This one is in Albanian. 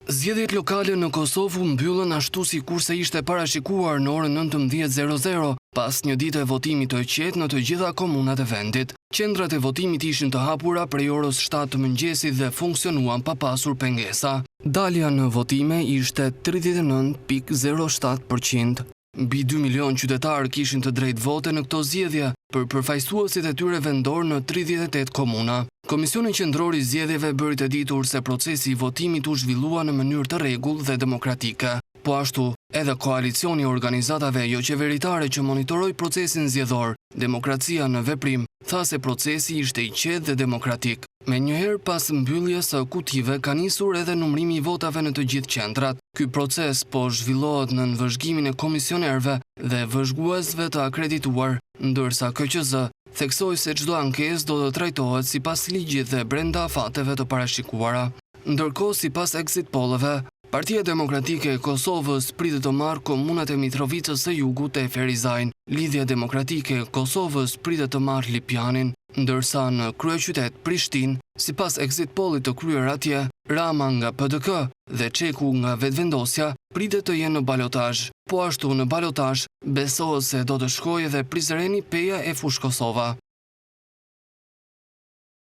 Zgjedhjet lokale në Kosovë mbyllën ashtu si kurse ishte parashikuar në orën 19:00 pas një dite votimit të qetë në të gjitha komunat e vendit. Qendrat e votimit ishin të hapura prej orës 7 të mëngjesit dhe funksionuan pa pasur pengesa. Dalja në votime ishte 39.07%. Mbi 2 milion qytetarë kishin të drejtë vote në këto zgjedhje për përfaqësuesit e tyre vendor në 38 komuna. Komisioni Qendror i Zgjedhjeve bëri të ditur se procesi i votimit u zhvillua në mënyrë të rregull dhe demokratike. Po ashtu, edhe koalicioni i organizatave jo qeveritare që monitoroi procesin zgjedhor, Demokracia në Veprim, tha se procesi ishte i qetë dhe demokratik. Menjëherë pas mbylljes së kutive ka nisur edhe numërimi i votave në të gjithë qendrat. Ky proces po zhvillohet në vëzhgimin e komisionerëve dhe vëzhguesve të akredituar, ndërsa KQZ theksoi se çdo ankesë do të trajtohet sipas ligjit dhe brenda fateve të parashikuara. Ndërkohë, sipas exit pollëve, Partia Demokratike e Kosovës pritet të marrë komunat e Mitrovicës së Jugut e Ferizajn. Lidhja Demokratike e Kosovës pritet të marrë Lipjanin, ndërsa në kryeqytet Prishtinë, sipas exit pollit të kryer atje, Rama nga PDK dhe Çeku nga Vetvendosja pritet të jenë në balotazh. Po ashtu në balotazh besohet se do të shkojë edhe Prizreni Peja e Fush Kosova.